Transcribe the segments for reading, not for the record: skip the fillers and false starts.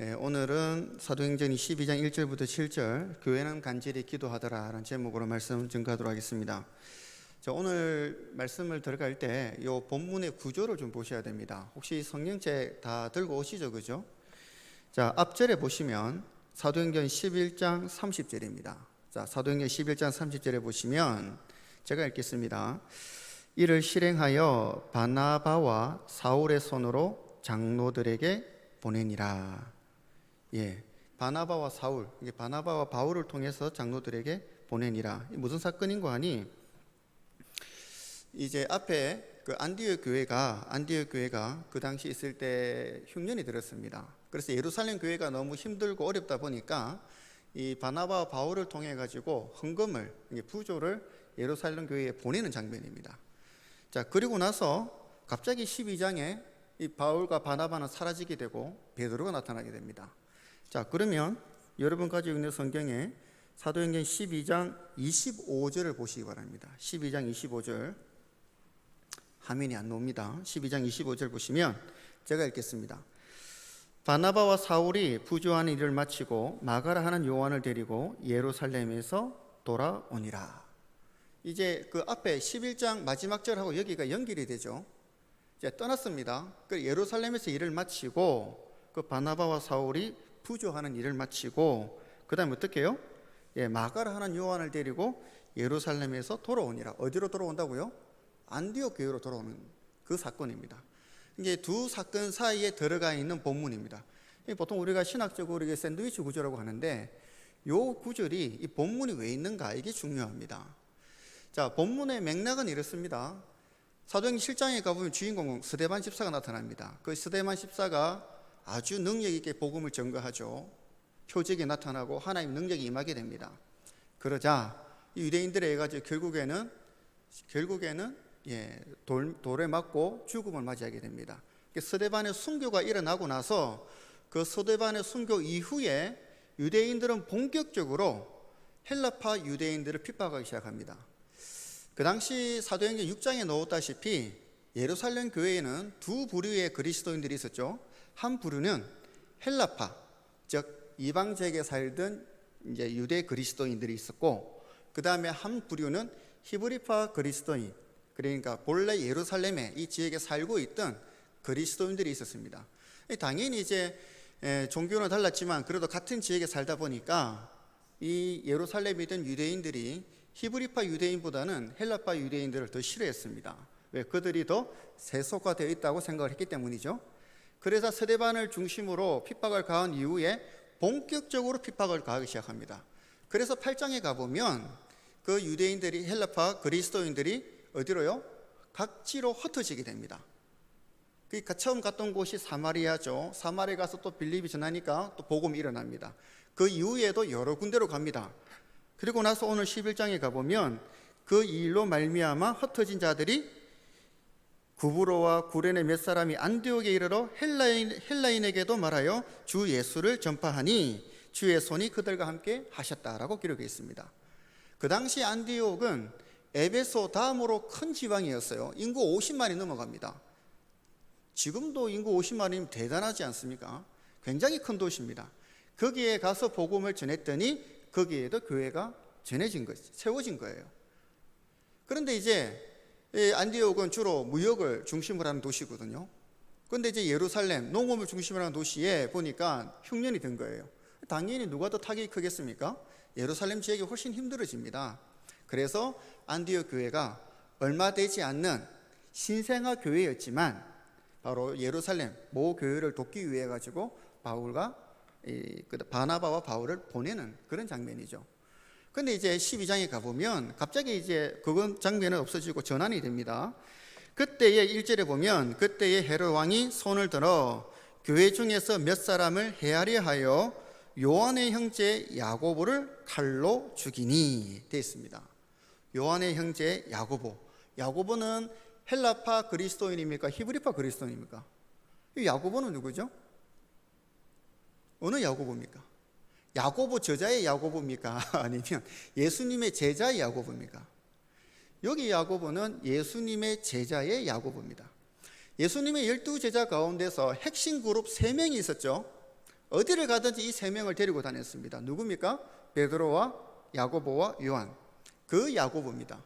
오늘은 사도행전 22장 1절부터 7절 교회는 간절히 기도하더라 라는 제목으로 말씀 증거하도록 하겠습니다. 오늘 말씀을 들어갈 때 이 본문의 구조를 좀 보셔야 됩니다. 혹시 성경책 다 들고 오시죠? 그죠? 자, 앞절에 보시면 사도행전 11장 30절입니다. 자, 사도행전 11장 30절에 보시면 제가 읽겠습니다. 이를 실행하여 바나바와 사울의 손으로 장로들에게 보내니라. 바나바와 사울, 이게 바나바와 바울을 통해서 장로들에게 보내니라. 무슨 사건인가 하니, 이제 앞에 그 안디옥 교회가 그 당시 있을 때 흉년이 들었습니다. 그래서 예루살렘 교회가 너무 힘들고 어렵다 보니까 이 바나바와 바울을 통해 가지고 헌금을, 부조를 예루살렘 교회에 보내는 장면입니다. 자, 그리고 나서 갑자기 12장에 이 바울과 바나바는 사라지게 되고 베드로가 나타나게 됩니다. 자, 그러면 여러분 가지고 있는 성경에 사도행전 12장 25절을 보시기 바랍니다. 12장 25절 화면이 안 나옵니다. 12장 25절 보시면 제가 읽겠습니다. 바나바와 사울이 부조하는 일을 마치고 마가라 하는 요한을 데리고 예루살렘에서 돌아오니라. 이제 그 앞에 11장 마지막 절하고 여기가 연결이 되죠. 이제 떠났습니다. 그 예루살렘에서 일을 마치고 그 바나바와 사울이 부조하는 일을 마치고 그 다음에 어떻게 해요? 마가라 하는 요한을 데리고 예루살렘에서 돌아오니라. 어디로 돌아온다고요? 안디옥 교회로 돌아오는 그 사건입니다. 이게 두 사건 사이에 들어가 있는 본문입니다. 보통 우리가 신학적으로 이게 샌드위치 구조라고 하는데 이 구절이 이 본문이 왜 있는가, 이게 중요합니다. 자, 본문의 맥락은 이렇습니다. 사도행전 7장에 가보면 주인공 스데반 집사가 나타납니다. 그 스데반 집사가 아주 능력 있게 복음을 전거하죠. 표적이 나타나고 하나님 능력이 임하게 됩니다. 그러자 유대인들에 의해 가지고 결국에는 돌에 맞고 죽음을 맞이하게 됩니다. 스데반의 순교가 일어나고 나서 그 스데반의 순교 이후에 유대인들은 본격적으로 헬라파 유대인들을 핍박하기 시작합니다. 그 당시 사도행전 6장에 나왔다시피 예루살렘 교회에는 두 부류의 그리스도인들이 있었죠. 한 부류는 헬라파, 즉 이방 지역에 살던 이제 유대 그리스도인들이 있었고, 그 다음에 한 부류는 히브리파 그리스도인, 그러니까 본래 예루살렘에 이 지역에 살고 있던 그리스도인들이 있었습니다. 당연히 이제 종교는 달랐지만 그래도 같은 지역에 살다 보니까 이 예루살렘에 있던 유대인들이 히브리파 유대인보다는 헬라파 유대인들을 더 싫어했습니다. 왜? 그들이 더 세속화되어 있다고 생각을 했기 때문이죠. 그래서 스데반을 중심으로 핍박을 가한 이후에 본격적으로 핍박을 가하기 시작합니다. 그래서 8장에 가보면 그 유대인들이, 헬라파 그리스도인들이 어디로요? 각지로 흩어지게 됩니다. 그러니까 처음 갔던 곳이 사마리아죠. 사마리아 가서 또 빌립이 전하니까 또 복음이 일어납니다. 그 이후에도 여러 군데로 갑니다. 그리고 나서 오늘 11장에 가보면 그 일로 말미암아 흩어진 자들이 구브로와 구레네 몇 사람이 안디옥에 이르러 헬라인에게도 말하여 주 예수를 전파하니 주의 손이 그들과 함께 하셨다라고 기록해 있습니다. 그 당시 안디옥은 에베소 다음으로 큰 지방이었어요. 인구 50만이 넘어갑니다. 지금도 인구 50만이면 대단하지 않습니까? 굉장히 큰 도시입니다. 거기에 가서 복음을 전했더니 거기에도 교회가 전해진 것, 세워진 거예요. 그런데 이제 안디옥은 주로 무역을 중심으로 하는 도시거든요. 그런데 이제 예루살렘, 농업을 중심으로 하는 도시에 보니까 흉년이 든 거예요. 당연히 누가 더 타격이 크겠습니까? 예루살렘 지역이 훨씬 힘들어집니다. 그래서 안디옥 교회가 얼마 되지 않는 신생아 교회였지만 바로 예루살렘 모 교회를 돕기 위해 가지고 바나바와 바울을 보내는 그런 장면이죠. 근데 이제 12장에 가보면 갑자기 이제 그건 장면은 없어지고 전환이 됩니다. 그때의 1절에 보면 그때의 헤롯 왕이 손을 들어 교회 중에서 몇 사람을 헤아려 하여 요한의 형제 야고보를 칼로 죽이니 되어 있습니다. 요한의 형제 야고보는 헬라파 그리스도인입니까? 히브리파 그리스도인입니까? 이 야고보는 누구죠? 어느 야고보입니까? 야고보 저자의 야고보입니까? 아니면 예수님의 제자의 야고보입니까? 여기 야고보는 예수님의 제자의 야고보입니다. 예수님의 12제자 가운데서 핵심 그룹 3명이 있었죠. 어디를 가든지 이 세 명을 데리고 다녔습니다. 누굽니까? 베드로와 야고보와 요한. 그 야고보입니다.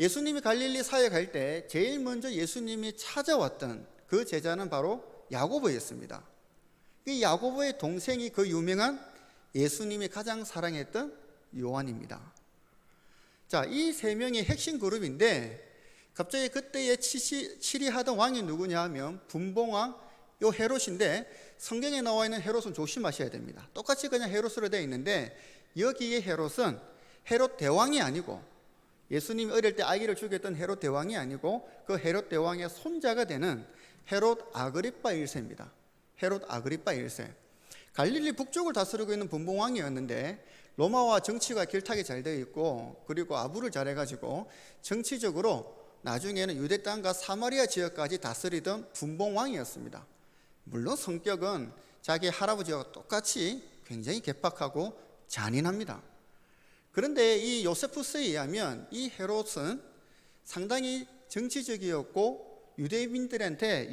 예수님이 갈릴리 사에 갈 때 제일 먼저 예수님이 찾아왔던 그 제자는 바로 야고보였습니다. 이 야고보의 동생이 그 유명한 예수님이 가장 사랑했던 요한입니다. 자, 이 세 명이 핵심 그룹인데 갑자기 그때에 치리하던 왕이 누구냐 하면 분봉왕 요 헤롯인데, 성경에 나와 있는 헤롯은 조심하셔야 됩니다. 똑같이 그냥 헤롯으로 되어 있는데 여기에 헤롯은 헤롯 대왕이 아니고, 예수님이 어릴 때 아기를 죽였던 헤롯 대왕이 아니고 그 헤롯 대왕의 손자가 되는 헤롯 아그리파 1세입니다. 헤롯 아그리파 1세. 갈릴리 북쪽을 다스리고 있는 분봉왕이었는데 로마와 정치가 길타기 잘 되어 있고, 그리고 아부를 잘해가지고 정치적으로 나중에는 유대 땅과 사마리아 지역까지 다스리던 분봉왕이었습니다. 물론 성격은 자기 할아버지와 똑같이 굉장히 개팍하고 잔인합니다. 그런데 이 요세푸스에 의하면 이 헤롯은 상당히 정치적이었고 유대인들한테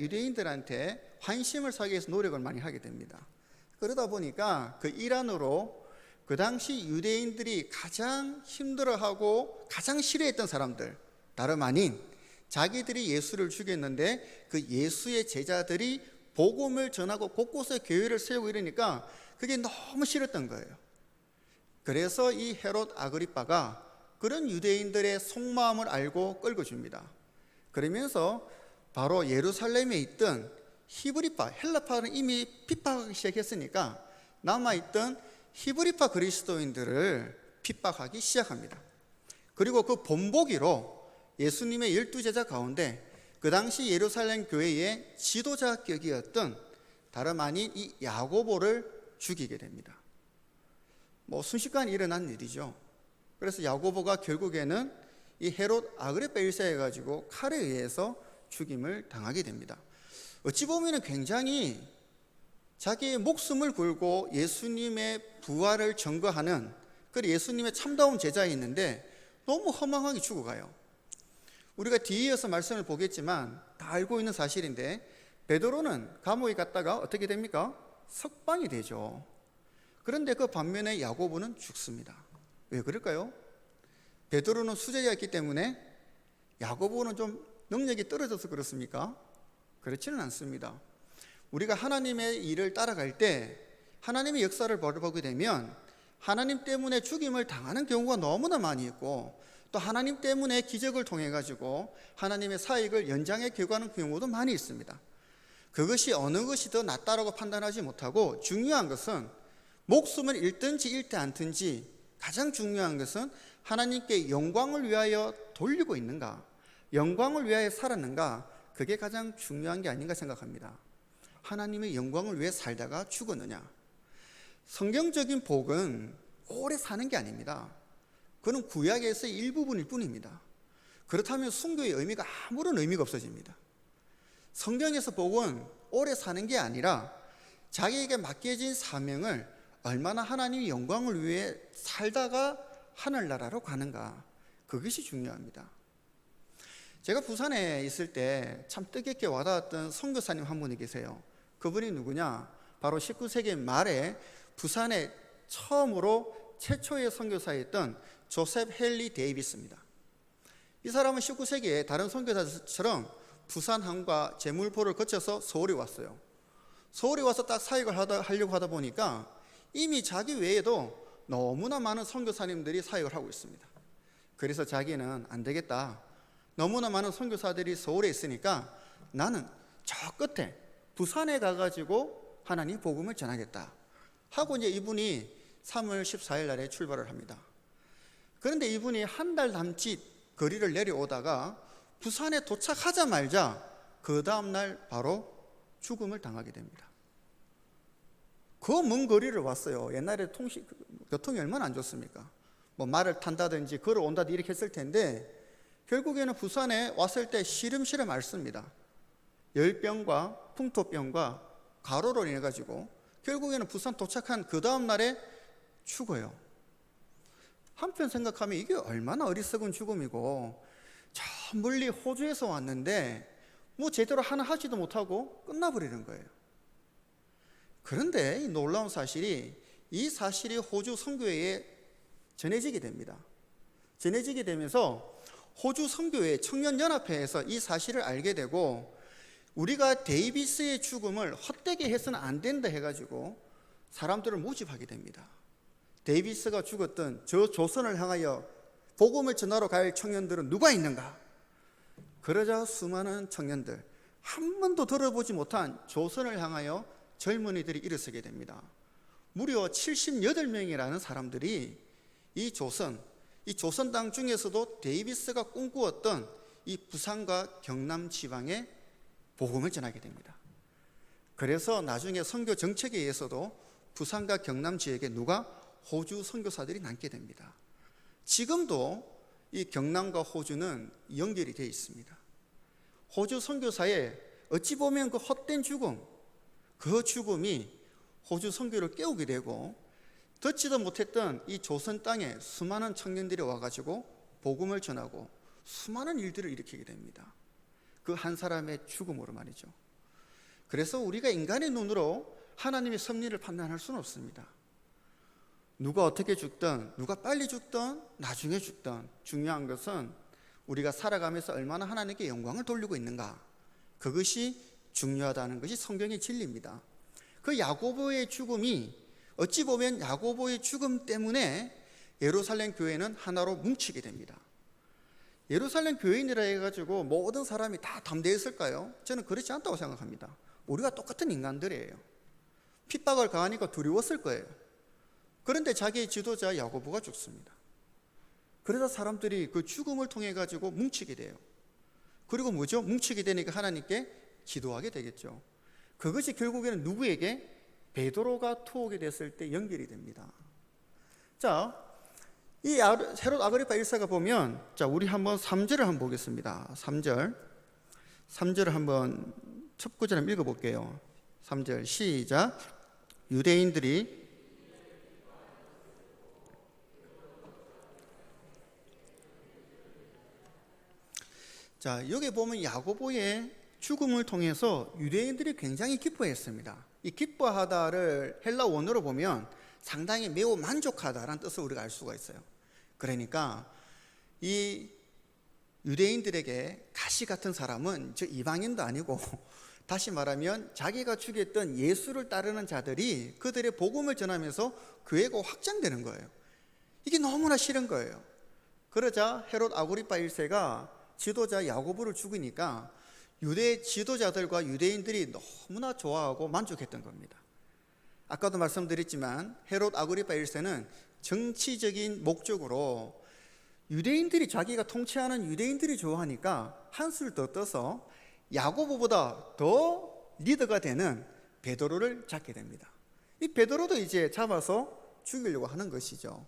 환심을 사기 위해서 노력을 많이 하게 됩니다. 그러다 보니까 그 일환으로 그 당시 유대인들이 가장 힘들어하고 가장 싫어했던 사람들, 다름 아닌 자기들이 예수를 죽였는데 그 예수의 제자들이 복음을 전하고 곳곳에 교회를 세우고 이러니까 그게 너무 싫었던 거예요. 그래서 이 헤롯 아그리빠가 그런 유대인들의 속마음을 알고 끌고 줍니다. 그러면서 바로 예루살렘에 있던 히브리파, 헬라파는 이미 핍박하기 시작했으니까 남아있던 히브리파 그리스도인들을 핍박하기 시작합니다. 그리고 그 본보기로 예수님의 12제자 가운데 그 당시 예루살렘 교회의 지도자격이었던 다름 아닌 이 야고보를 죽이게 됩니다. 순식간에 일어난 일이죠. 그래서 야고보가 결국에는 이 헤롯 아그리파 1세에 가지고 칼에 의해서 죽임을 당하게 됩니다. 어찌 보면 굉장히 자기의 목숨을 걸고 예수님의 부활을 증거하는 그 예수님의 참다운 제자에 있는데 너무 허망하게 죽어가요. 우리가 뒤에 이어서 말씀을 보겠지만 다 알고 있는 사실인데, 베드로는 감옥에 갔다가 어떻게 됩니까? 석방이 되죠. 그런데 그 반면에 야고보는 죽습니다. 왜 그럴까요? 베드로는 수제자였기 때문에, 야고보는 좀 능력이 떨어져서 그렇습니까? 그렇지는 않습니다. 우리가 하나님의 일을 따라갈 때 하나님의 역사를 보게 되면 하나님 때문에 죽임을 당하는 경우가 너무나 많이 있고, 또 하나님 때문에 기적을 통해 가지고 하나님의 사역을 연장해 켜가는 경우도 많이 있습니다. 그것이 어느 것이 더 낫다라고 판단하지 못하고, 중요한 것은 목숨을 잃든지 잃지 않든지 가장 중요한 것은 하나님께 영광을 위하여 돌리고 있는가, 영광을 위하여 살았는가, 그게 가장 중요한 게 아닌가 생각합니다. 하나님의 영광을 위해 살다가 죽었느냐. 성경적인 복은 오래 사는 게 아닙니다. 그는 구약에서의 일부분일 뿐입니다. 그렇다면 순교의 의미가 아무런 의미가 없어집니다. 성경에서 복은 오래 사는 게 아니라 자기에게 맡겨진 사명을 얼마나 하나님의 영광을 위해 살다가 하늘나라로 가는가, 그것이 중요합니다. 제가 부산에 있을 때 참 뜻깊게 와닿았던 선교사님 한 분이 계세요. 그분이 누구냐? 바로 19세기 말에 부산에 처음으로 최초의 선교사였던 조셉 헨리 데이비스입니다. 이 사람은 19세기에 다른 선교사들처럼 부산항과 제물포를 거쳐서 서울에 왔어요. 서울에 와서 딱 사역을 하려고 하다 보니까 이미 자기 외에도 너무나 많은 선교사님들이 사역을 하고 있습니다. 그래서 자기는 안 되겠다, 너무나 많은 선교사들이 서울에 있으니까 나는 저 끝에 부산에 가가지고 하나님 복음을 전하겠다 하고 이제 이분이 3월 14일 날에 출발을 합니다. 그런데 이분이 한 달 남짓 거리를 내려오다가 부산에 도착하자마자 그 다음날 바로 죽음을 당하게 됩니다. 그 먼 거리를 왔어요. 옛날에 교통이 얼마나 안 좋습니까? 말을 탄다든지 걸어온다든지 이렇게 했을 텐데, 결국에는 부산에 왔을 때 시름시름 앓습니다. 열병과 풍토병과 가로로 인해 가지고 결국에는 부산 도착한 그 다음 날에 죽어요. 한편 생각하면 이게 얼마나 어리석은 죽음이고, 저 멀리 호주에서 왔는데 제대로 하나 하지도 못하고 끝나버리는 거예요. 그런데 이 놀라운 사실이, 이 사실이 호주 선교회에 전해지게 됩니다. 전해지게 되면서 호주 선교회 청년연합회에서 이 사실을 알게 되고, 우리가 데이비스의 죽음을 헛되게 해서는 안 된다 해가지고 사람들을 모집하게 됩니다. 데이비스가 죽었던 저 조선을 향하여 복음을 전하러 갈 청년들은 누가 있는가? 그러자 수많은 청년들, 한 번도 들어보지 못한 조선을 향하여 젊은이들이 일어서게 됩니다. 무려 78명이라는 사람들이 이 조선 땅 중에서도 데이비스가 꿈꾸었던 이 부산과 경남 지방에 복음을 전하게 됩니다. 그래서 나중에 선교 정책에 의해서도 부산과 경남 지역에 누가? 호주 선교사들이 남게 됩니다. 지금도 이 경남과 호주는 연결이 되어 있습니다. 호주 선교사의 어찌 보면 그 헛된 죽음, 그 죽음이 호주 선교를 깨우게 되고, 듣지도 못했던 이 조선 땅에 수많은 청년들이 와가지고 복음을 전하고 수많은 일들을 일으키게 됩니다. 그 한 사람의 죽음으로 말이죠. 그래서 우리가 인간의 눈으로 하나님의 섭리를 판단할 수는 없습니다. 누가 어떻게 죽든, 누가 빨리 죽든 나중에 죽든, 중요한 것은 우리가 살아가면서 얼마나 하나님께 영광을 돌리고 있는가, 그것이 중요하다는 것이 성경의 진리입니다. 그 야고보의 죽음이, 어찌 보면 야고보의 죽음 때문에 예루살렘 교회는 하나로 뭉치게 됩니다. 예루살렘 교회인이라 해가지고 모든 사람이 다 담대했을까요? 저는 그렇지 않다고 생각합니다. 우리가 똑같은 인간들이에요. 핍박을 가하니까 두려웠을 거예요. 그런데 자기의 지도자 야고보가 죽습니다. 그래서 사람들이 그 죽음을 통해 가지고 뭉치게 돼요. 그리고 뭐죠? 뭉치게 되니까 하나님께 기도하게 되겠죠. 그것이 결국에는 누구에게? 베드로가 투옥이 됐을 때 연결이 됩니다. 자, 이 헤롯 아그리파 1세가 보면, 자, 우리 한번 3절을 한번 보겠습니다. 3절을 한번 첫 구절 한번 읽어볼게요. 3절 시작. 유대인들이 자, 여기 보면 야고보의 죽음을 통해서 유대인들이 굉장히 기뻐했습니다. 이 기뻐하다를 헬라 원어로 보면 상당히 매우 만족하다라는 뜻을 우리가 알 수가 있어요. 그러니까 이 유대인들에게 가시 같은 사람은 저 이방인도 아니고, 다시 말하면 자기가 죽였던 예수를 따르는 자들이 그들의 복음을 전하면서 교회가 확장되는 거예요. 이게 너무나 싫은 거예요. 그러자 헤롯 아그리파 1세가 지도자 야고보를 죽이니까 유대 지도자들과 유대인들이 너무나 좋아하고 만족했던 겁니다. 아까도 말씀드렸지만 헤롯 아그리파 1세는 정치적인 목적으로 유대인들이, 자기가 통치하는 유대인들이 좋아하니까 한술 더 떠서 야고보보다 더 리더가 되는 베드로를 잡게 됩니다. 이 베드로도 이제 잡아서 죽이려고 하는 것이죠.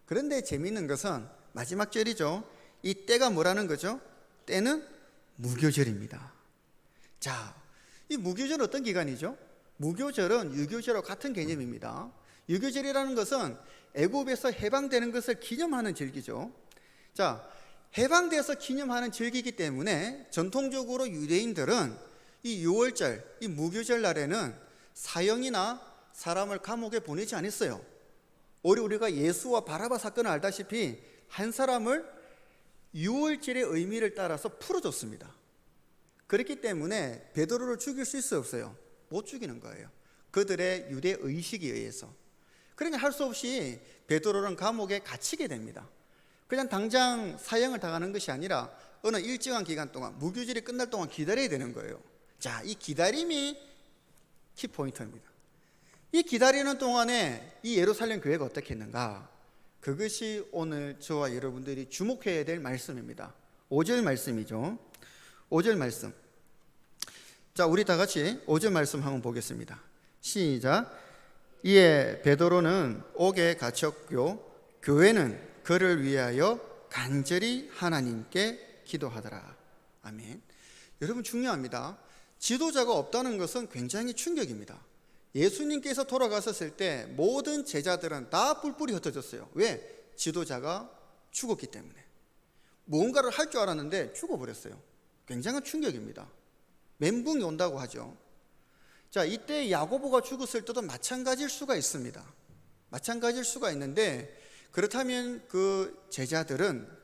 그런데 재미있는 것은 마지막 절이죠. 이 때가 뭐라는 거죠? 때는 무교절입니다. 자, 이 무교절은 어떤 기간이죠? 무교절은 유교절과 같은 개념입니다. 유교절이라는 것은 애굽에서 해방되는 것을 기념하는 절기죠. 자, 해방돼서 기념하는 절기이기 때문에 전통적으로 유대인들은 이 6월절, 이 무교절 날에는 사형이나 사람을 감옥에 보내지 않았어요. 오히려 우리가 예수와 바라바 사건을 알다시피 한 사람을 6월절의 의미를 따라서 풀어줬습니다. 그렇기 때문에 베드로를 죽일 수 있어요, 없어요? 못 죽이는 거예요. 그들의 유대 의식에 의해서. 그러니까 할 수 없이 베드로는 감옥에 갇히게 됩니다. 그냥 당장 사형을 당하는 것이 아니라 어느 일정한 기간 동안, 무교절이 끝날 동안 기다려야 되는 거예요. 자, 이 기다림이 키포인트입니다. 이 기다리는 동안에 이 예루살렘 교회가 어떻게 했는가? 그것이 오늘 저와 여러분들이 주목해야 될 말씀입니다. 5절 말씀이죠. 5절 말씀. 자, 우리 다 같이 5절 말씀 한번 보겠습니다. 시작. 이에 베드로는 옥에 갇혔고 교회는 그를 위하여 간절히 하나님께 기도하더라. 아멘. 여러분, 중요합니다. 지도자가 없다는 것은 굉장히 충격입니다. 예수님께서 돌아가셨을 때 모든 제자들은 다 뿔뿔이 흩어졌어요. 왜? 지도자가 죽었기 때문에. 무언가를 할 줄 알았는데 죽어버렸어요. 굉장한 충격입니다. 멘붕이 온다고 하죠. 자, 이때 야고보가 죽었을 때도 마찬가지일 수가 있습니다. 마찬가지일 수가 있는데, 그렇다면 그 제자들은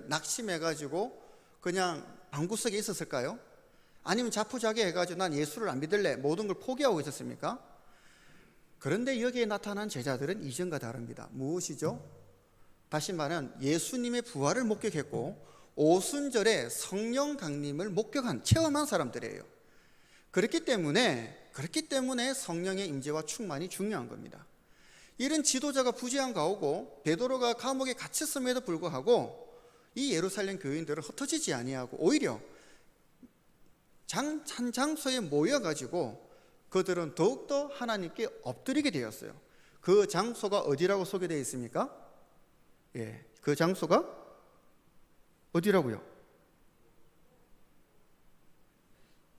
낙심해가지고 그냥 방구석에 있었을까요? 아니면 자포자기 해가지고 난 예수를 안 믿을래, 모든 걸 포기하고 있었습니까? 그런데 여기에 나타난 제자들은 이전과 다릅니다. 무엇이죠? 다시 말하면 예수님의 부활을 목격했고 오순절에 성령 강림을 체험한 사람들이에요. 그렇기 때문에 성령의 임재와 충만이 중요한 겁니다. 이런 지도자가 부재한 가오고 베드로가 감옥에 갇혔음에도 불구하고 이 예루살렘 교인들은 흩어지지 아니하고 오히려 한 장소에 모여가지고 그들은 더욱더 하나님께 엎드리게 되었어요. 그 장소가 어디라고 소개되어 있습니까? 그 장소가 어디라고요?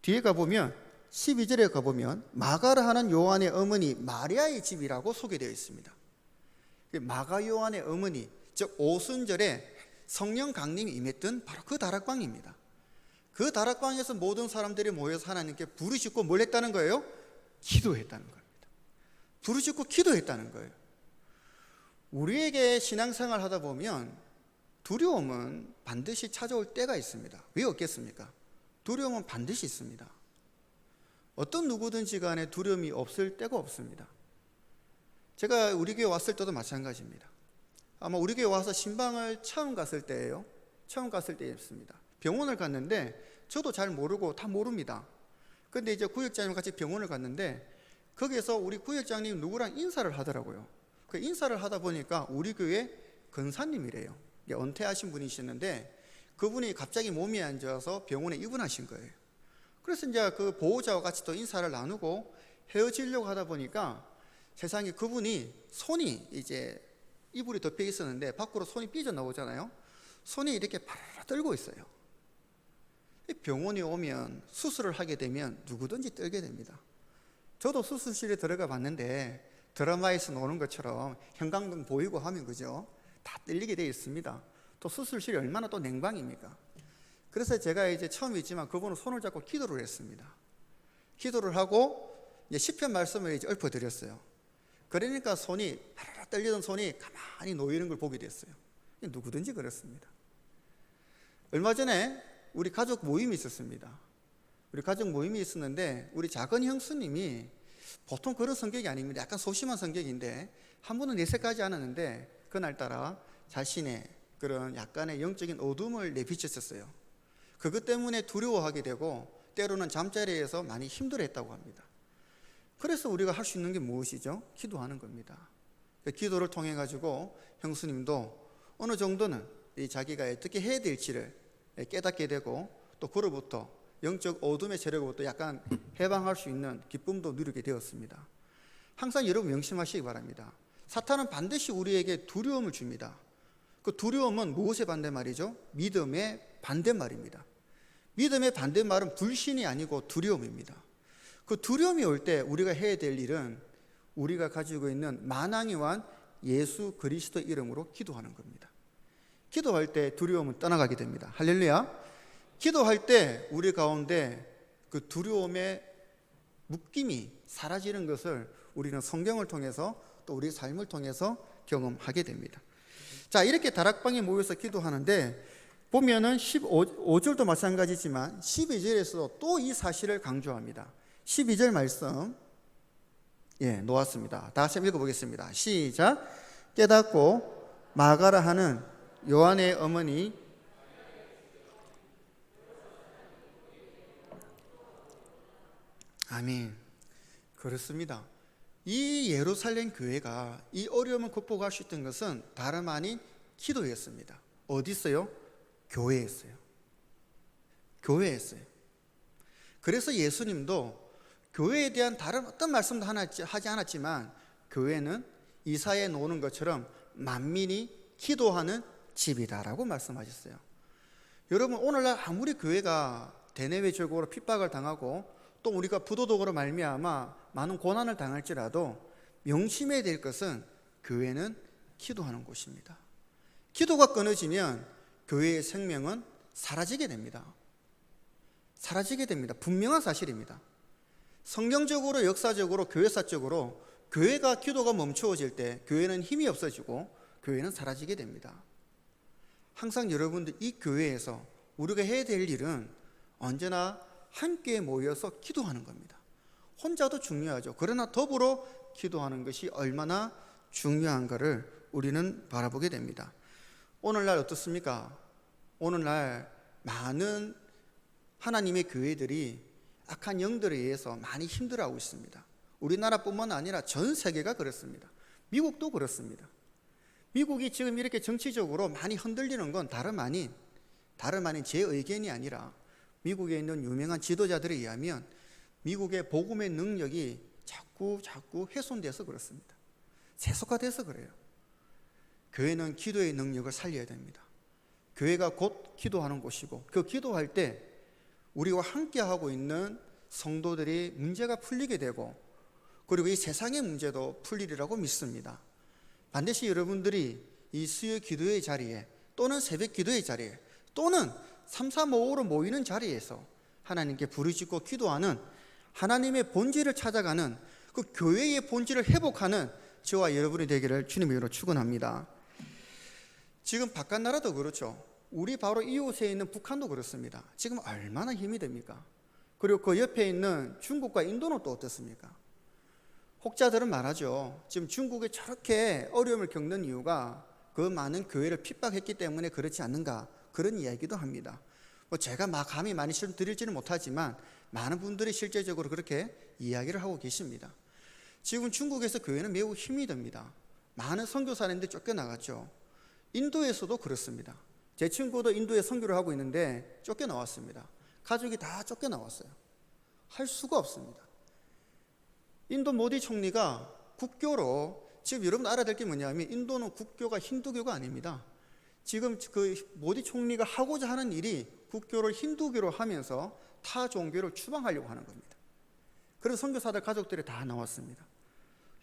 뒤에 가보면 12절에 가보면 마가라 하는 요한의 어머니 마리아의 집이라고 소개되어 있습니다. 마가 요한의 어머니, 즉 오순절에 성령 강림이 임했던 바로 그 다락방입니다. 그 다락방에서 모든 사람들이 모여서 하나님께 부르짖고 뭘 했다는 거예요? 기도했다는 겁니다. 부르짖고 기도했다는 거예요. 우리에게 신앙생활 하다 보면 두려움은 반드시 찾아올 때가 있습니다. 왜 없겠습니까? 두려움은 반드시 있습니다. 어떤 누구든지 간에 두려움이 없을 때가 없습니다. 제가 우리 교회 왔을 때도 마찬가지입니다. 아마 우리 교회 와서 신방을 처음 갔을 때예요. 처음 갔을 때였습니다. 병원을 갔는데 저도 잘 모르고 다 모릅니다. 근데 이제 구역장님 같이 병원을 갔는데 거기에서 우리 구역장님 누구랑 인사를 하더라고요. 그 인사를 하다 보니까 우리 교회 권사님이래요. 은퇴하신 분이셨는데 그분이 갑자기 몸이 안 좋아서 병원에 입원하신 거예요. 그래서 이제 그 보호자와 같이 또 인사를 나누고 헤어지려고 하다 보니까 세상에 그분이 손이 이제 이불이 덮여 있었는데 밖으로 손이 삐져나오잖아요. 손이 이렇게 파르르 떨고 있어요. 병원에 오면 수술을 하게 되면 누구든지 떨게 됩니다. 저도 수술실에 들어가 봤는데 드라마에서 나오는 것처럼 형광등 보이고 하면 그죠? 다 떨리게 되어 있습니다. 또 수술실이 얼마나 또 냉방입니까? 그래서 제가 이제 처음이지만 그분은 손을 잡고 기도를 했습니다. 기도를 하고 이제 시편 말씀을 이제 읊어드렸어요. 그러니까 손이 파르르 떨리던 손이 가만히 놓이는 걸 보게 됐어요. 누구든지 그렇습니다. 얼마 전에 우리 가족 모임이 있었습니다. 우리 가족 모임이 있었는데 우리 작은 형수님이 보통 그런 성격이 아닙니다. 약간 소심한 성격인데 한 번은 내색하지 않았는데 그날따라 자신의 그런 약간의 영적인 어둠을 내비쳤었어요. 그것 때문에 두려워하게 되고 때로는 잠자리에서 많이 힘들어했다고 합니다. 그래서 우리가 할 수 있는 게 무엇이죠? 기도하는 겁니다. 기도를 통해 가지고 형수님도 어느 정도는 자기가 어떻게 해야 될지를 깨닫게 되고 또 그로부터 영적 어둠의 세력으로부터 약간 해방할 수 있는 기쁨도 누리게 되었습니다. 항상 여러분 명심하시기 바랍니다. 사탄은 반드시 우리에게 두려움을 줍니다. 그 두려움은 무엇의 반대말이죠? 믿음의 반대말입니다. 믿음의 반대말은 불신이 아니고 두려움입니다. 그 두려움이 올 때 우리가 해야 될 일은 우리가 가지고 있는 만왕의 왕 예수 그리스도 이름으로 기도하는 겁니다. 기도할 때 두려움은 떠나가게 됩니다. 할렐루야. 기도할 때 우리 가운데 그 두려움의 묶임이 사라지는 것을 우리는 성경을 통해서 또 우리 삶을 통해서 경험하게 됩니다. 자, 이렇게 다락방에 모여서 기도하는데 보면은 15절도 마찬가지지만 12절에서도 또 이 사실을 강조합니다. 12절 말씀 놓았습니다. 다 같이 읽어보겠습니다. 시작. 깨닫고 마가라 하는 요한의 어머니 아멘. 그렇습니다. 이 예루살렘 교회가 이 어려움을 극복할 수 있던 것은 다름 아닌 기도였습니다. 어디 있어요? 교회에 있어요. 교회에 있어요. 그래서 예수님도 교회에 대한 다른 어떤 말씀도 하지 않았지만 교회는 이사야에 나오는 것처럼 만민이 기도하는 집이다라고 말씀하셨어요. 여러분, 오늘날 아무리 교회가 대내외적으로 핍박을 당하고 또 우리가 부도덕으로 말미암아 많은 고난을 당할지라도 명심해야 될 것은 교회는 기도하는 곳입니다. 기도가 끊어지면 교회의 생명은 사라지게 됩니다. 사라지게 됩니다. 분명한 사실입니다. 성경적으로 역사적으로 교회사적으로 교회가 기도가 멈추어질 때 교회는 힘이 없어지고 교회는 사라지게 됩니다. 항상 여러분들 이 교회에서 우리가 해야 될 일은 언제나 함께 모여서 기도하는 겁니다. 혼자도 중요하죠. 그러나 더불어 기도하는 것이 얼마나 중요한가를 우리는 바라보게 됩니다. 오늘날 어떻습니까? 오늘날 많은 하나님의 교회들이 악한 영들에 의해서 많이 힘들어하고 있습니다. 우리나라뿐만 아니라 전 세계가 그렇습니다. 미국도 그렇습니다. 미국이 지금 이렇게 정치적으로 많이 흔들리는 건 다름 아닌 제 의견이 아니라 미국에 있는 유명한 지도자들에 의하면 미국의 복음의 능력이 자꾸 훼손돼서 그렇습니다. 세속화돼서 그래요. 교회는 기도의 능력을 살려야 됩니다. 교회가 곧 기도하는 곳이고 그 기도할 때 우리와 함께 하고 있는 성도들이 문제가 풀리게 되고 그리고 이 세상의 문제도 풀리리라고 믿습니다. 반드시 여러분들이 이 수요 기도의 자리에 또는 새벽 기도의 자리에 또는 335로 모이는 자리에서 하나님께 부르짖고 기도하는 하나님의 본질을 찾아가는 그 교회의 본질을 회복하는 저와 여러분이 되기를 주님의 이름으로 축원합니다. 지금 바깥 나라도 그렇죠. 우리 바로 이웃에 있는 북한도 그렇습니다. 지금 얼마나 힘이 됩니까? 그리고 그 옆에 있는 중국과 인도는 또 어떻습니까? 혹자들은 말하죠. 지금 중국이 저렇게 어려움을 겪는 이유가 그 많은 교회를 핍박했기 때문에 그렇지 않는가, 그런 이야기도 합니다. 제가 감히 많이 설명드리지는 못하지만 많은 분들이 실제적으로 그렇게 이야기를 하고 계십니다. 지금 중국에서 교회는 매우 힘이 듭니다. 많은 선교사님들이 쫓겨나갔죠. 인도에서도 그렇습니다. 제 친구도 인도에 선교를 하고 있는데 쫓겨나왔습니다. 가족이 다 쫓겨나왔어요. 할 수가 없습니다. 인도 모디 총리가 국교로, 지금 여러분 알아야 될 게 뭐냐면 인도는 국교가 힌두교가 아닙니다. 지금 그 모디 총리가 하고자 하는 일이 국교를 힌두교로 하면서 타 종교를 추방하려고 하는 겁니다. 그래서 선교사들 가족들이 다 나왔습니다.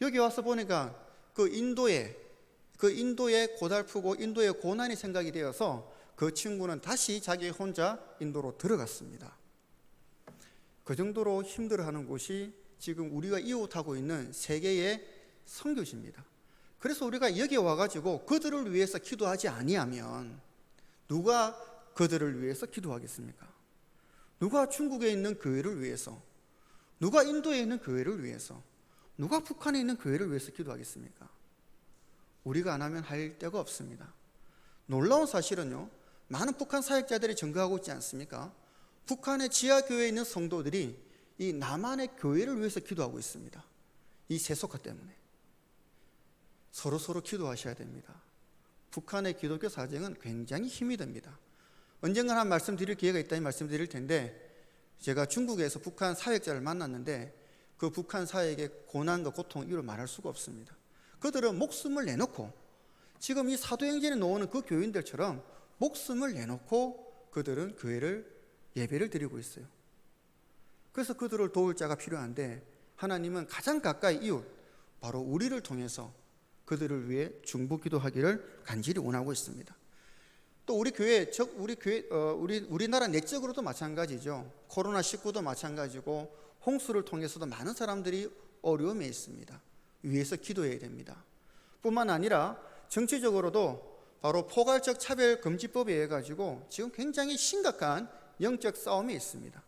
여기 와서 보니까 그 인도에 고달프고 인도의 고난이 생각이 되어서 그 친구는 다시 자기 혼자 인도로 들어갔습니다. 그 정도로 힘들어하는 곳이 지금 우리가 이웃하고 있는 세계의 선교지입니다. 그래서 우리가 여기 와가지고 그들을 위해서 기도하지 아니하면 누가 그들을 위해서 기도하겠습니까? 누가 중국에 있는 교회를 위해서, 누가 인도에 있는 교회를 위해서, 누가 북한에 있는 교회를 위해서 기도하겠습니까? 우리가 안 하면 할 데가 없습니다. 놀라운 사실은요, 많은 북한 사역자들이 증거하고 있지 않습니까? 북한의 지하교회에 있는 성도들이 이 남한의 교회를 위해서 기도하고 있습니다. 이 세속화 때문에. 서로 기도하셔야 됩니다. 북한의 기독교 사정은 굉장히 힘이 듭니다. 언젠가 한 말씀 드릴 기회가 있다면 말씀드릴 텐데, 제가 중국에서 북한 사역자를 만났는데 그 북한 사역의 고난과 고통, 이를 말할 수가 없습니다. 그들은 목숨을 내놓고, 지금 이 사도행전에 나오는 그 교인들처럼 목숨을 내놓고 그들은 예배를 드리고 있어요. 그래서 그들을 도울 자가 필요한데 하나님은 가장 가까이 이웃, 바로 우리를 통해서 그들을 위해 중보기도하기를 간절히 원하고 있습니다. 또 우리나라 내적으로도 마찬가지죠. 코로나19도 마찬가지고 홍수를 통해서도 많은 사람들이 어려움에 있습니다. 위해서 기도해야 됩니다. 뿐만 아니라 정치적으로도 바로 포괄적 차별금지법에 의해 가지고 지금 굉장히 심각한 영적 싸움이 있습니다.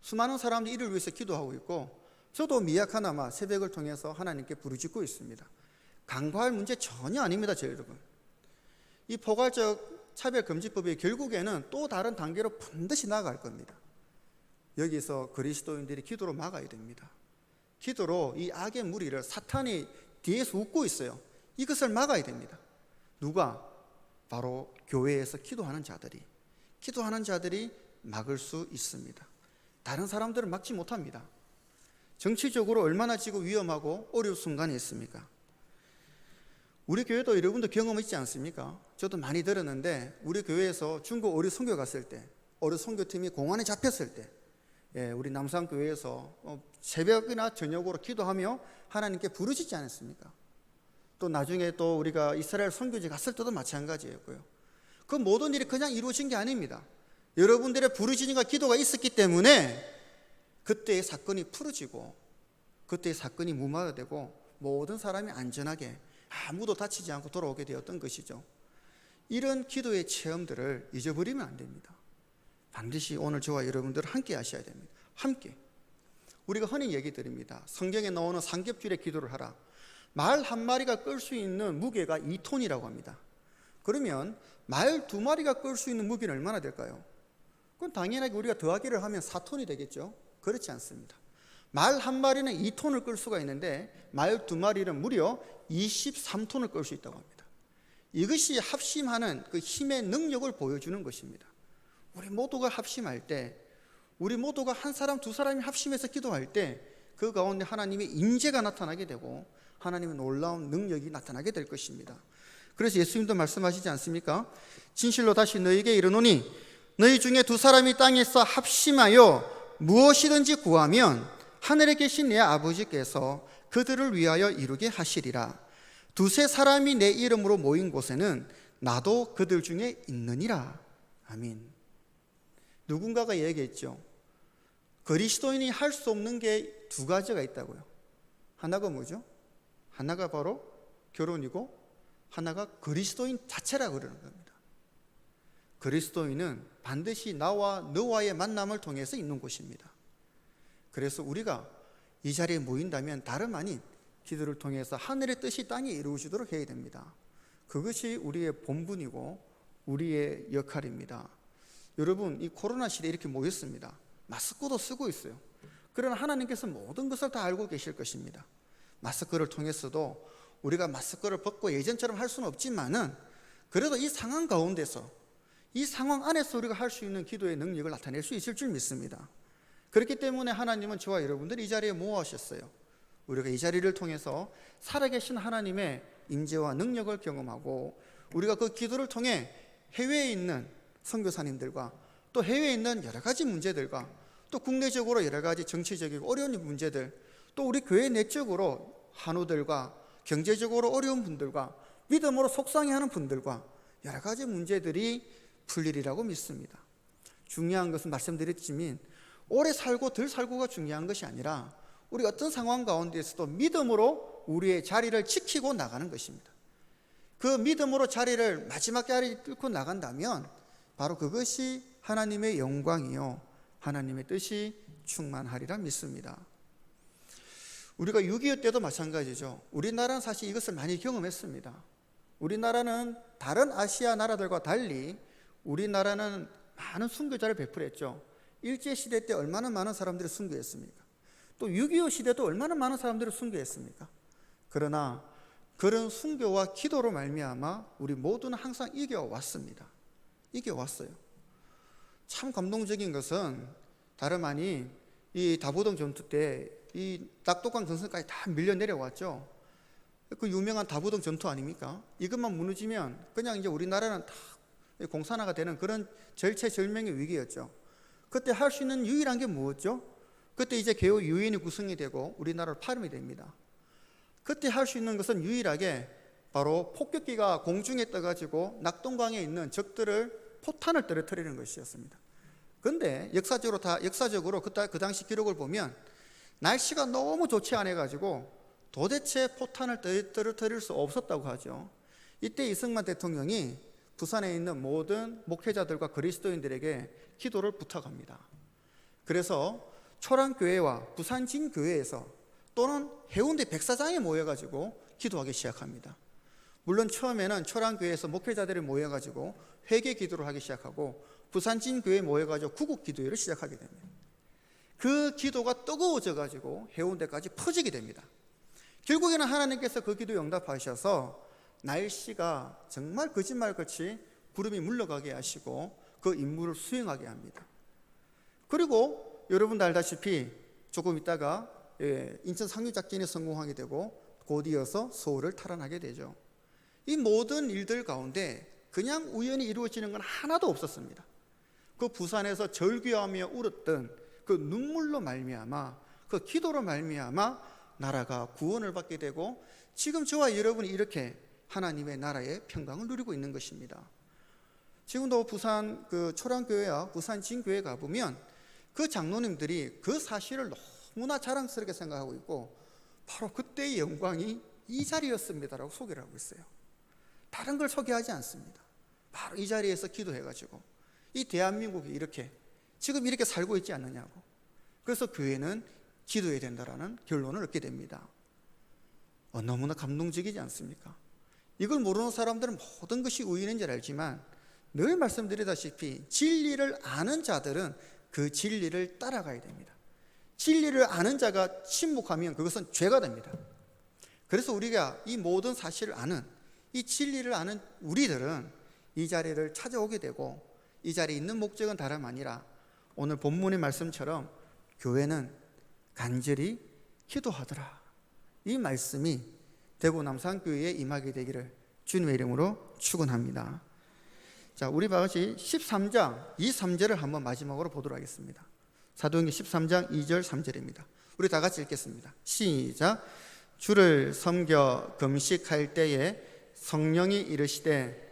수많은 사람들이 이를 위해서 기도하고 있고, 저도 미약하나마 새벽을 통해서 하나님께 부르짖고 있습니다. 간과할 문제 전혀 아닙니다, 여러분. 이 포괄적 차별금지법이 결국에는 또 다른 단계로 반드시 나아갈 겁니다. 여기서 그리스도인들이 기도로 막아야 됩니다. 기도로 이 악의 무리를, 사탄이 뒤에서 웃고 있어요. 이것을 막아야 됩니다. 누가? 바로 교회에서 기도하는 자들이 막을 수 있습니다. 다른 사람들은 막지 못합니다. 정치적으로 얼마나 지금 위험하고 어려운 순간이 있습니까? 우리 교회도 여러분도 경험 있지 않습니까? 저도 많이 들었는데, 우리 교회에서 중국 어류 선교 갔을 때, 어류 선교팀이 공안에 잡혔을 때, 우리 남산교회에서 새벽이나 저녁으로 기도하며 하나님께 부르짖지 않았습니까? 또 나중에 또 우리가 이스라엘 선교지 갔을 때도 마찬가지였고요. 그 모든 일이 그냥 이루어진 게 아닙니다. 여러분들의 부르짖음과 기도가 있었기 때문에 그때의 사건이 풀어지고 그때의 사건이 무마되고 모든 사람이 안전하게 아무도 다치지 않고 돌아오게 되었던 것이죠. 이런 기도의 체험들을 잊어버리면 안 됩니다. 반드시 오늘 저와 여러분들 함께 하셔야 됩니다. 함께. 우리가 흔히 얘기 드립니다. 성경에 나오는 삼겹줄의 기도를 하라. 말 한 마리가 끌 수 있는 무게가 2톤이라고 합니다. 그러면 말 2마리가 끌 수 있는 무게는 얼마나 될까요? 그건 당연하게 우리가 더하기를 하면 4톤이 되겠죠. 그렇지 않습니다. 말 한 마리는 2톤을 끌 수가 있는데 말 2마리는 무려 23톤을 끌 수 있다고 합니다. 이것이 합심하는 그 힘의 능력을 보여주는 것입니다. 우리 모두가 합심할 때, 우리 모두가 한 사람 두 사람이 합심해서 기도할 때 그 가운데 하나님의 임재가 나타나게 되고 하나님의 놀라운 능력이 나타나게 될 것입니다. 그래서 예수님도 말씀하시지 않습니까? 진실로 다시 너희에게 이르노니 너희 중에 두 사람이 땅에서 합심하여 무엇이든지 구하면 하늘에 계신 내 아버지께서 그들을 위하여 이루게 하시리라. 두세 사람이 내 이름으로 모인 곳에는 나도 그들 중에 있느니라. 아멘. 누군가가 얘기했죠. 그리스도인이 할 수 없는 게 두 가지가 있다고요. 하나가 뭐죠? 하나가 바로 결혼이고 하나가 그리스도인 자체라고 그러는 겁니다. 그리스도인은 반드시 나와 너와의 만남을 통해서 있는 곳입니다. 그래서 우리가 이 자리에 모인다면 다름 아닌 기도를 통해서 하늘의 뜻이 땅에 이루어지도록 해야 됩니다. 그것이 우리의 본분이고 우리의 역할입니다. 여러분, 이 코로나 시대에 이렇게 모였습니다. 마스크도 쓰고 있어요. 그러나 하나님께서 모든 것을 다 알고 계실 것입니다. 마스크를 통해서도 우리가 마스크를 벗고 예전처럼 할 수는 없지만은 그래도 이 상황 가운데서 이 상황 안에서 우리가 할 수 있는 기도의 능력을 나타낼 수 있을 줄 믿습니다. 그렇기 때문에 하나님은 저와 여러분들 이 자리에 모아주셨어요. 우리가 이 자리를 통해서 살아계신 하나님의 임재와 능력을 경험하고 우리가 그 기도를 통해 해외에 있는 선교사님들과 또 해외에 있는 여러 가지 문제들과 또 국내적으로 여러 가지 정치적이고 어려운 문제들, 또 우리 교회 내적으로 한우들과 경제적으로 어려운 분들과 믿음으로 속상해하는 분들과 여러 가지 문제들이 풀리리라고 믿습니다. 중요한 것은 말씀드렸지만 오래 살고 덜 살고가 중요한 것이 아니라 우리 어떤 상황 가운데서도 믿음으로 우리의 자리를 지키고 나가는 것입니다. 그 믿음으로 자리를 마지막 자리를 뚫고 나간다면 바로 그것이 하나님의 영광이요 하나님의 뜻이 충만하리라 믿습니다. 우리가 6.25 때도 마찬가지죠. 우리나라는 사실 이것을 많이 경험했습니다. 우리나라는 다른 아시아 나라들과 달리 우리나라는 많은 순교자를 베풀었죠. 일제시대 때 얼마나 많은 사람들이 순교했습니까? 또 6.25 시대도 얼마나 많은 사람들이 순교했습니까? 그러나 그런 순교와 기도로 말미암아 우리 모두는 항상 이겨왔습니다. 이겨왔어요. 참 감동적인 것은 다름 아닌 이 다부동 전투 때 이 낙동강 전선까지 다 밀려 내려왔죠. 그 유명한 다부동 전투 아닙니까? 이것만 무너지면 그냥 이제 우리나라는 다 공산화가 되는 그런 절체절명의 위기였죠. 그때 할 수 있는 유일한 게 무엇죠? 그때 이제 개호 유엔이 구성이 되고 우리나라로 파견이 됩니다. 그때 할 수 있는 것은 유일하게 바로 폭격기가 공중에 떠가지고 낙동강에 있는 적들을 포탄을 떨어뜨리는 것이었습니다. 그런데 역사적으로 그 당시 기록을 보면 날씨가 너무 좋지 않아가지고 도대체 포탄을 떨어뜨릴 수 없었다고 하죠. 이때 이승만 대통령이 부산에 있는 모든 목회자들과 그리스도인들에게 기도를 부탁합니다. 그래서 초랑교회와 부산진교회에서 또는 해운대 백사장에 모여가지고 기도하기 시작합니다. 물론 처음에는 초랑교회에서 목회자들이 모여가지고 회개 기도를 하기 시작하고 부산진교회에 모여가지고 구국기도회를 시작하게 됩니다. 그 기도가 뜨거워져가지고 해운대까지 퍼지게 됩니다. 결국에는 하나님께서 그 기도에 응답하셔서 날씨가 정말 거짓말같이 구름이 물러가게 하시고 그 임무를 수행하게 합니다. 그리고 여러분도 알다시피 조금 있다가 인천 상륙작전에 성공하게 되고 곧 이어서 서울을 탈환하게 되죠. 이 모든 일들 가운데 그냥 우연히 이루어지는 건 하나도 없었습니다. 그 부산에서 절규하며 울었던 그 눈물로 말미암아 그 기도로 말미암아 나라가 구원을 받게 되고 지금 저와 여러분이 이렇게 하나님의 나라의 평강을 누리고 있는 것입니다. 지금도 부산 그 초랑교회와 부산 진교회 가보면 그 장로님들이 그 사실을 너무나 자랑스럽게 생각하고 있고 바로 그때의 영광이 이 자리였습니다라고 소개를 하고 있어요. 다른 걸 소개하지 않습니다. 바로 이 자리에서 기도해가지고 이 대한민국이 이렇게 지금 이렇게 살고 있지 않느냐고. 그래서 교회는 기도해야 된다라는 결론을 얻게 됩니다. 너무나 감동적이지 않습니까? 이걸 모르는 사람들은 모든 것이 우연인 줄 알지만 늘 말씀드리다시피 진리를 아는 자들은 그 진리를 따라가야 됩니다. 진리를 아는 자가 침묵하면 그것은 죄가 됩니다. 그래서 우리가 이 모든 사실을 아는, 이 진리를 아는 우리들은 이 자리를 찾아오게 되고 이 자리에 있는 목적은 다름 아니라 오늘 본문의 말씀처럼 교회는 간절히 기도하더라. 이 말씀이 대구 남산교회에 임하게 되기를 주님의 이름으로 축원합니다. 자, 우리 같이 13장 2, 3절을 한번 마지막으로 보도록 하겠습니다. 사도행전 13장 2절 3절입니다. 우리 다 같이 읽겠습니다. 시작. 주를 섬겨 금식할 때에 성령이 이르시되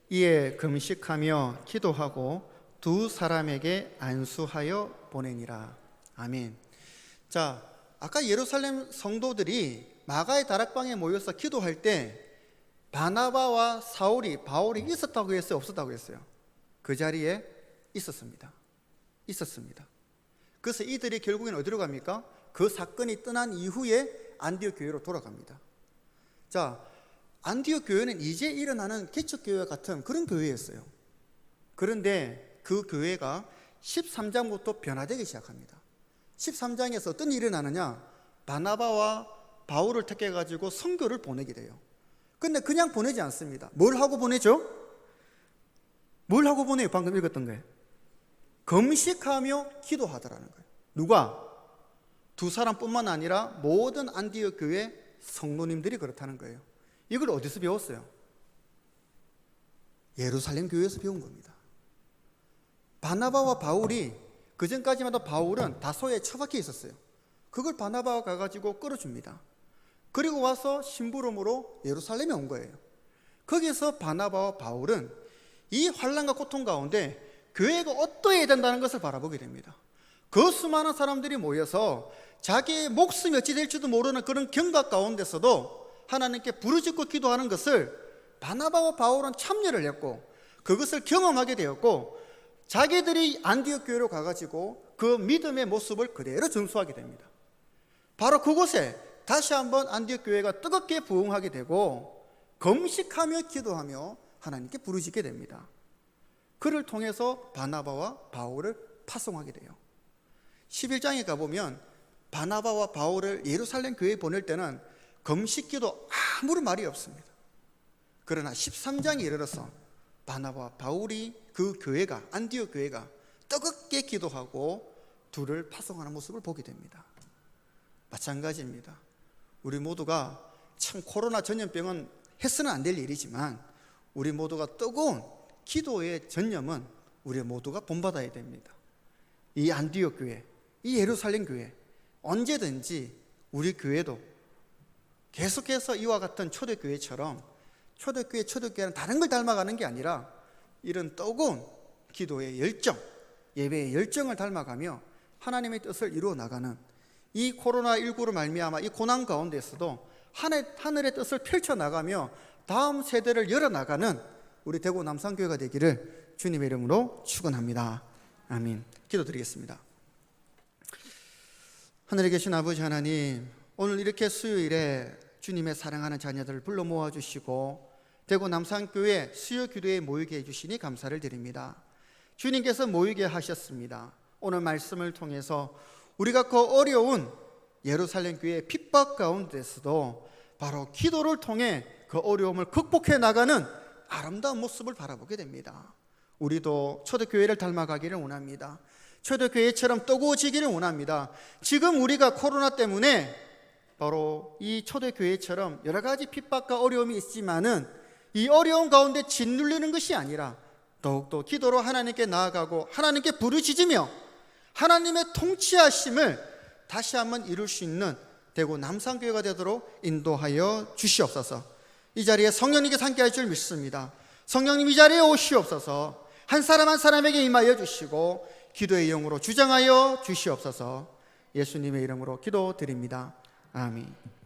이에 금식하며 기도하고 두 사람에게 안수하여 보내니라. 아멘. 자, 아까 예루살렘 성도들이 마가의 다락방에 모여서 기도할 때 바나바와 바울이 있었다고 했어요? 없었다고 했어요? 그 자리에 있었습니다. 그래서 이들이 결국엔 어디로 갑니까? 그 사건이 떠난 이후에 안디옥 교회로 돌아갑니다. 자, 안디옥 교회는 이제 일어나는 개척교회와 같은 그런 교회였어요. 그런데 그 교회가 13장부터 변화되기 시작합니다. 13장에서 어떤 일이 일어나느냐? 바나바와 바울을 택해가지고 선교를 보내게 돼요. 근데 그냥 보내지 않습니다. 뭘 하고 보내죠? 뭘 하고 보내요? 방금 읽었던 거예요. 금식하며 기도하더라는 거예요. 누가? 두 사람뿐만 아니라 모든 안디옥 교회 성도님들이 그렇다는 거예요. 이걸 어디서 배웠어요? 예루살렘 교회에서 배운 겁니다. 바나바와 바울이 그전까지만 해도 바울은 다소에 처박혀 있었어요. 그걸 바나바가 가가지고 끌어줍니다. 그리고 와서 심부름으로 예루살렘에 온 거예요. 거기서 바나바와 바울은 이 환난과 고통 가운데 교회가 어떠해야 된다는 것을 바라보게 됩니다. 그 수많은 사람들이 모여서 자기의 목숨이 어찌 될지도 모르는 그런 경각 가운데서도 하나님께 부르짖고 기도하는 것을 바나바와 바울은 참여를 했고 그것을 경험하게 되었고 자기들이 안디옥 교회로 가가지고 그 믿음의 모습을 그대로 전수하게 됩니다. 바로 그곳에 다시 한번 안디옥 교회가 뜨겁게 부흥하게 되고 금식하며 기도하며 하나님께 부르짖게 됩니다. 그를 통해서 바나바와 바울을 파송하게 돼요. 11장에 가보면 바나바와 바울을 예루살렘 교회에 보낼 때는 금식기도 아무런 말이 없습니다. 그러나 13장에 이르러서 바나바와 바울이 그 교회가 안디옥 교회가 뜨겁게 기도하고 둘을 파송하는 모습을 보게 됩니다. 마찬가지입니다. 우리 모두가 참 코로나 전염병은 해서는 안 될 일이지만 우리 모두가 뜨거운 기도의 전념은 우리 모두가 본받아야 됩니다. 이 안디옥 교회, 이 예루살렘 교회 언제든지 우리 교회도 계속해서 이와 같은 초대교회처럼 초대교회는 다른 걸 닮아가는 게 아니라 이런 뜨거운 기도의 열정, 예배의 열정을 닮아가며 하나님의 뜻을 이루어 나가는 이 코로나19로 말미암아 이 고난 가운데서도 하늘의 뜻을 펼쳐나가며 다음 세대를 열어나가는 우리 대구 남산교회가 되기를 주님의 이름으로 축원합니다. 아멘. 기도드리겠습니다. 하늘에 계신 아버지 하나님, 오늘 이렇게 수요일에 주님의 사랑하는 자녀들을 불러 모아주시고 대구 남산교회 수요 기도에 모이게 해주시니 감사를 드립니다. 주님께서 모이게 하셨습니다. 오늘 말씀을 통해서 우리가 그 어려운 예루살렘 교회의 핍박 가운데서도 바로 기도를 통해 그 어려움을 극복해 나가는 아름다운 모습을 바라보게 됩니다. 우리도 초대교회를 닮아가기를 원합니다. 초대교회처럼 뜨거워지기를 원합니다. 지금 우리가 코로나 때문에 바로 이 초대교회처럼 여러 가지 핍박과 어려움이 있지만은 이 어려움 가운데 짓눌리는 것이 아니라 더욱더 기도로 하나님께 나아가고 하나님께 부르짖으며 하나님의 통치하심을 다시 한번 이룰 수 있는 대구 남산교회가 되도록 인도하여 주시옵소서. 이 자리에 성령님께서 함께 할 줄 믿습니다. 성령님 이 자리에 오시옵소서. 한 사람 한 사람에게 임하여 주시고 기도의 영으로 주장하여 주시옵소서. 예수님의 이름으로 기도드립니다. 아멘.